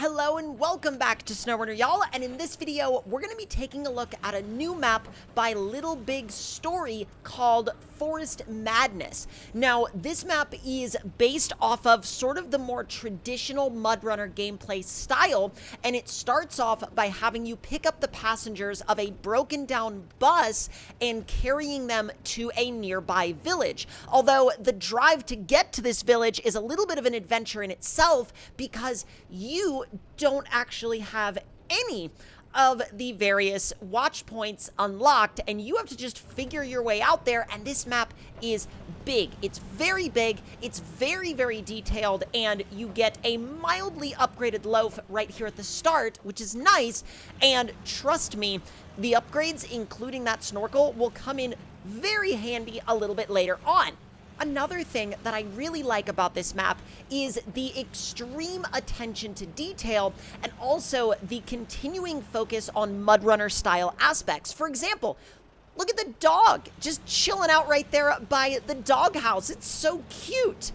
Hello and welcome back to SnowRunner, y'all, and in this video, we're going to be taking a look at a new map by Little Big Story called Forest Madness. Now, this map is based off of sort of the more traditional MudRunner gameplay style, and it starts off by having you pick up the passengers of a broken down bus and carrying them to a nearby village. Although the drive to get to this village is a little bit of an adventure in itself because you don't actually have any of the various watch points unlocked, and you have to just figure your way out there. And this map is big. It's very big. It's very, very detailed, and you get a mildly upgraded loaf right here at the start, which is nice. And trust me, the upgrades, including that snorkel, will come in very handy a little bit later on. Another thing that I really like about this map is the extreme attention to detail and also the continuing focus on MudRunner style aspects. For example, look at the dog just chilling out right there by the doghouse. It's so cute.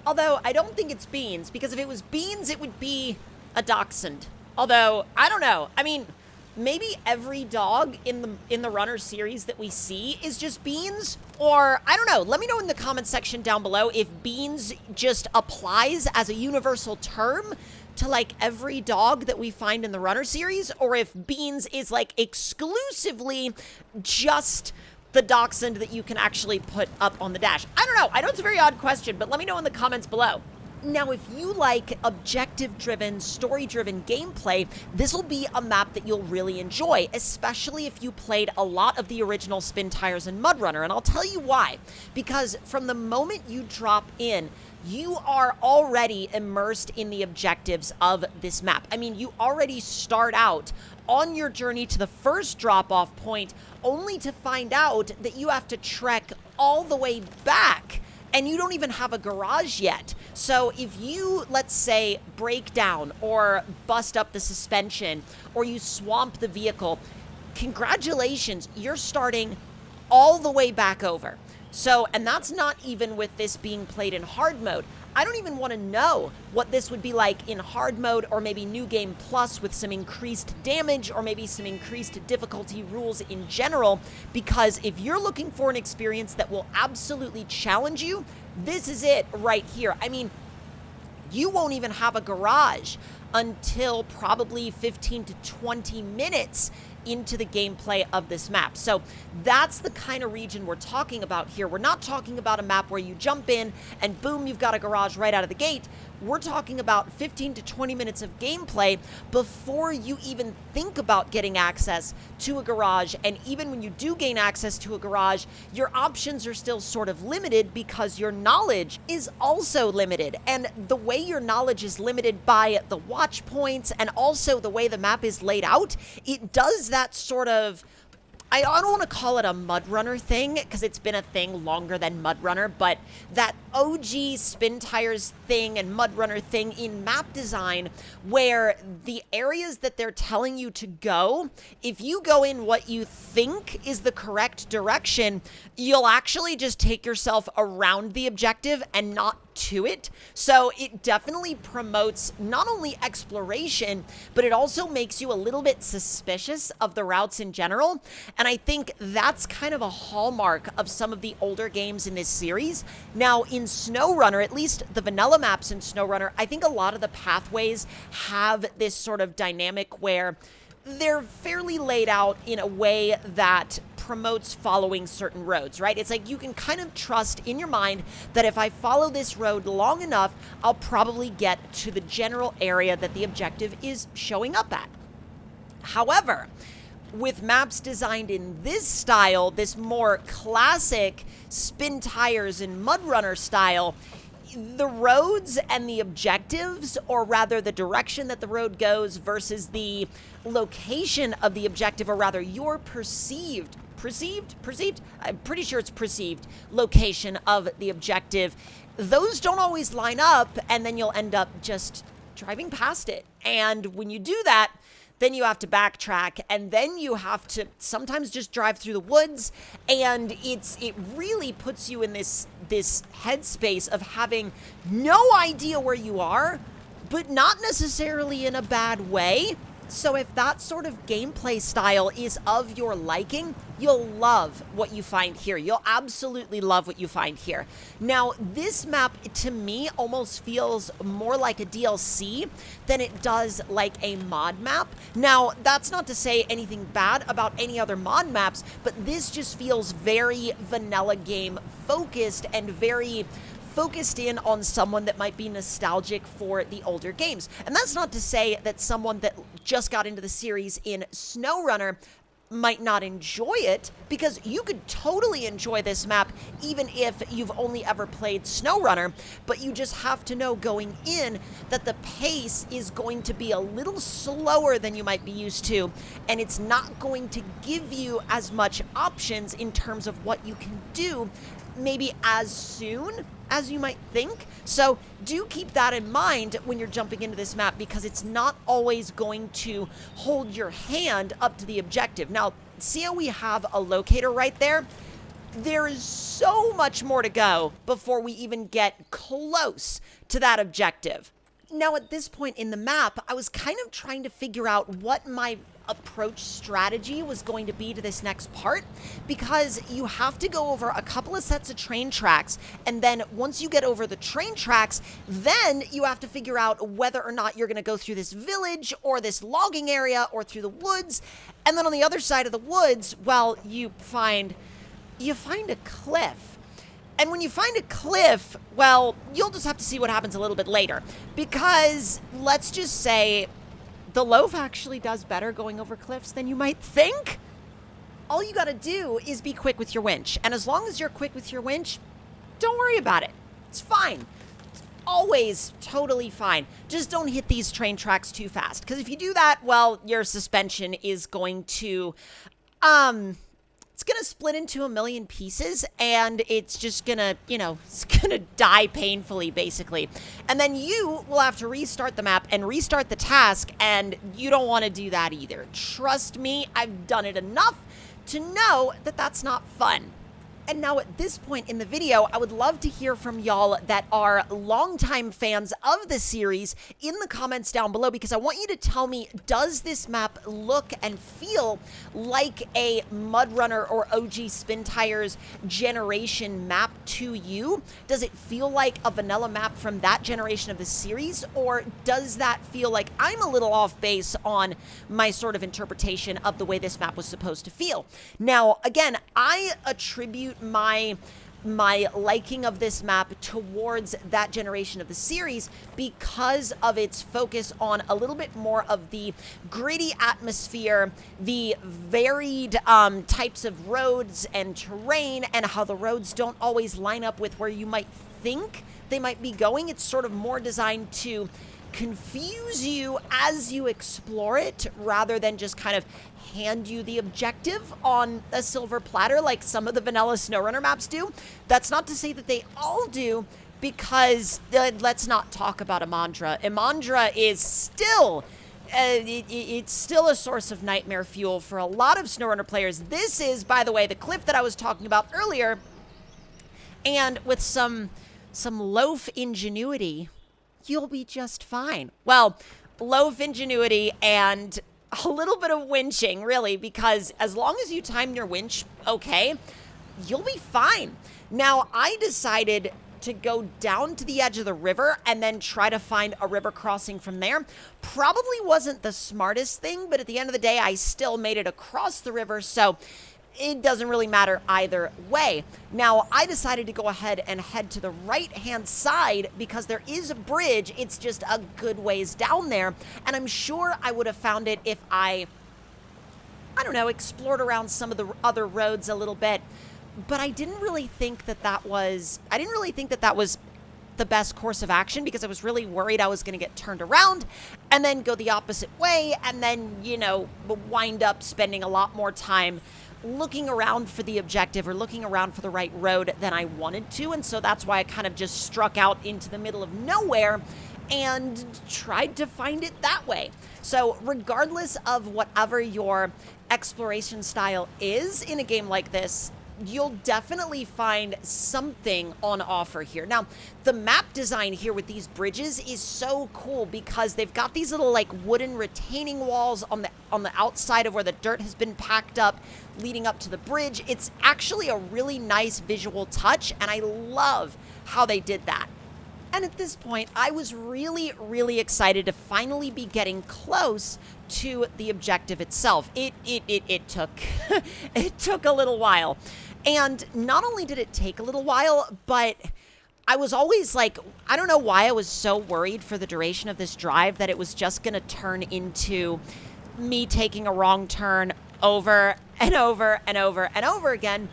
Although I don't think it's Beans, because if it was Beans, it would be a dachshund. Although, I don't know. I mean, maybe every dog in the Runner series that we see is just Beans, or I don't know. Let me know in the comment section down below if Beans just applies as a universal term to like every dog that we find in the Runner series, or if Beans is like exclusively just the dachshund that you can actually put up on the dash. I don't know. I know it's a very odd question, but let me know in the comments below. Now, if you like objective-driven, story-driven gameplay, this will be a map that you'll really enjoy, especially if you played a lot of the original SpinTires and MudRunner, and I'll tell you why. Because from the moment you drop in, you are already immersed in the objectives of this map. I mean, you already start out on your journey to the first drop-off point, only to find out that you have to trek all the way back, and you don't even have a garage yet. So if you, let's say, break down or bust up the suspension or you swamp the vehicle, congratulations, you're starting all the way back over. So, and that's not even with this being played in hard mode. I don't even want to know what this would be like in hard mode, or maybe New Game Plus with some increased damage or maybe some increased difficulty rules in general, because if you're looking for an experience that will absolutely challenge you, this is it right here. I mean, you won't even have a garage until probably 15 to 20 minutes into the gameplay of this map. So that's the kind of region we're talking about here. We're not talking about a map where you jump in and boom, you've got a garage right out of the gate. We're talking about 15 to 20 minutes of gameplay before you even think about getting access to a garage. And even when you do gain access to a garage, your options are still sort of limited because your knowledge is also limited. And the way your knowledge is limited by the watch points and also the way the map is laid out, it does that sort of, I don't want to call it a MudRunner thing because it's been a thing longer than MudRunner, but that OG SpinTires thing and MudRunner thing in map design, where the areas that they're telling you to go, if you go in what you think is the correct direction, you'll actually just take yourself around the objective and not to it. So it definitely promotes not only exploration, but it also makes you a little bit suspicious of the routes in general. And I think that's kind of a hallmark of some of the older games in this series. Now, in SnowRunner, at least the vanilla maps in SnowRunner, I think a lot of the pathways have this sort of dynamic where they're fairly laid out in a way that promotes following certain roads, right? It's like you can kind of trust in your mind that if I follow this road long enough, I'll probably get to the general area that the objective is showing up at. However, with maps designed in this style, this more classic SpinTires and MudRunner style, the roads and the objectives, or rather the direction that the road goes versus the location of the objective, or rather your perceived, I'm pretty sure it's perceived location of the objective, those don't always line up, and then you'll end up just driving past it. And when you do that, then you have to backtrack, and then you have to sometimes just drive through the woods, and it really puts you in this headspace of having no idea where you are, but not necessarily in a bad way. So if that sort of gameplay style is of your liking, you'll love what you find here. You'll absolutely love what you find here. Now, this map, to me, almost feels more like a DLC than it does like a mod map. Now, that's not to say anything bad about any other mod maps, but this just feels very vanilla game focused and very focused in on someone that might be nostalgic for the older games. And that's not to say that someone that just got into the series in SnowRunner might not enjoy it, because you could totally enjoy this map even if you've only ever played SnowRunner, but you just have to know going in that the pace is going to be a little slower than you might be used to, and it's not going to give you as much options in terms of what you can do maybe as soon as you might think. So do keep that in mind when you're jumping into this map, because it's not always going to hold your hand up to the objective. Now, see how we have a locator right there? There is so much more to go before we even get close to that objective. Now, at this point in the map, I was kind of trying to figure out what my approach strategy was going to be to this next part, because you have to go over a couple of sets of train tracks, and then once you get over the train tracks, then you have to figure out whether or not you're going to go through this village or this logging area or through the woods. And then on the other side of the woods, well, you find a cliff. And when you find a cliff, well, you'll just have to see what happens a little bit later, because let's just say the loaf actually does better going over cliffs than you might think. All you gotta do is be quick with your winch. And as long as you're quick with your winch, don't worry about it. It's fine. It's always totally fine. Just don't hit these train tracks too fast, because if you do that, well, your suspension is going to, it's gonna split into a million pieces, and it's just gonna, it's gonna die painfully, basically. And then you will have to restart the map and restart the task, and you don't want to do that either. Trust me, I've done it enough to know that that's not fun. And now at this point in the video, I would love to hear from y'all that are longtime fans of the series in the comments down below, because I want you to tell me, does this map look and feel like a MudRunner or OG SpinTires generation map to you? Does it feel like a vanilla map from that generation of the series, or does that feel like I'm a little off base on my sort of interpretation of the way this map was supposed to feel? Now, again, I attribute my liking of this map towards that generation of the series because of its focus on a little bit more of the gritty atmosphere, the varied types of roads and terrain, and how the roads don't always line up with where you might think they might be going. It's sort of more designed to confuse you as you explore it, rather than just kind of hand you the objective on a silver platter like some of the vanilla SnowRunner maps do. That's not to say that they all do, because let's not talk about Emandra. Emandra is still it's still a source of nightmare fuel for a lot of SnowRunner players. This is, by the way, the cliff that I was talking about earlier, and with some loaf ingenuity, you'll be just fine. Well, loaf ingenuity and a little bit of winching, really, because as long as you time your winch okay, you'll be fine. Now, I decided to go down to the edge of the river and then try to find a river crossing from there. Probably wasn't the smartest thing, but at the end of the day, I still made it across the river, so it doesn't really matter either way. Now, I decided to go ahead and head to the right-hand side because there is a bridge. It's just a good ways down there, and I'm sure I would have found it if I don't know, explored around some of the other roads a little bit. But I didn't really think that that was the best course of action, because I was really worried I was going to get turned around and then go the opposite way, and then, wind up spending a lot more time looking around for the objective or looking around for the right road than I wanted to. And so that's why I kind of just struck out into the middle of nowhere and tried to find it that way. So regardless of whatever your exploration style is in a game like this, you'll definitely find something on offer here. Now, the map design here with these bridges is so cool because they've got these little like wooden retaining walls on the outside of where the dirt has been packed up leading up to the bridge. It's actually a really nice visual touch, and I love how they did that. And at this point, I was really, really excited to finally be getting close to the objective itself. It took it took a little while. And not only did it take a little while, but I was always like, I don't know why I was so worried for the duration of this drive that it was just going to turn into me taking a wrong turn over and over and over and over again.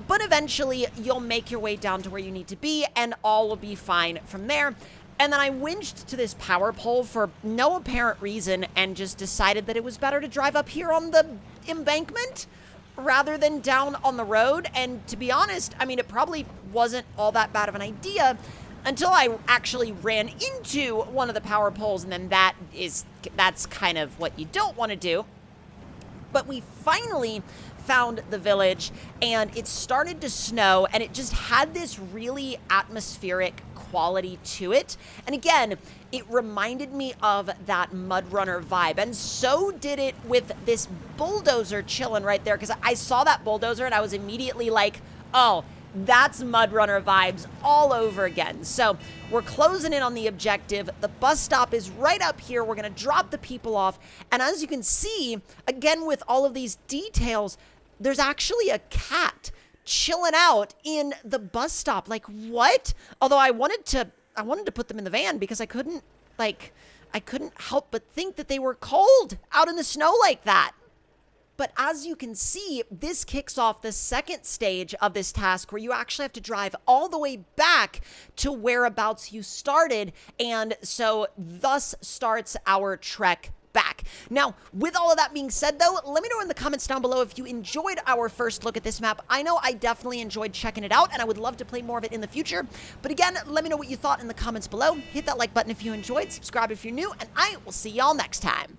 But eventually, you'll make your way down to where you need to be, and all will be fine from there. And then I winged to this power pole for no apparent reason and just decided that it was better to drive up here on the embankment rather than down on the road. And to be honest, I mean, it probably wasn't all that bad of an idea until I actually ran into one of the power poles, and then that's kind of what you don't want to do. But we finally found the village, and it started to snow, and it just had this really atmospheric quality to it. And again, it reminded me of that MudRunner vibe, and so did it with this bulldozer chilling right there, because I saw that bulldozer and I was immediately like, oh, that's MudRunner vibes all over again. So we're closing in on the objective. The bus stop is right up here. We're going to drop the people off. And as you can see, again, with all of these details, there's actually a cat chilling out in the bus stop. Like, what? Although I wanted to put them in the van because I couldn't help but think that they were cold out in the snow like that. But as you can see, this kicks off the second stage of this task where you actually have to drive all the way back to whereabouts you started. And so thus starts our trek back. Now, with all of that being said, though, let me know in the comments down below if you enjoyed our first look at this map. I know I definitely enjoyed checking it out, and I would love to play more of it in the future. But again, let me know what you thought in the comments below. Hit that like button if you enjoyed, subscribe if you're new, and I will see y'all next time.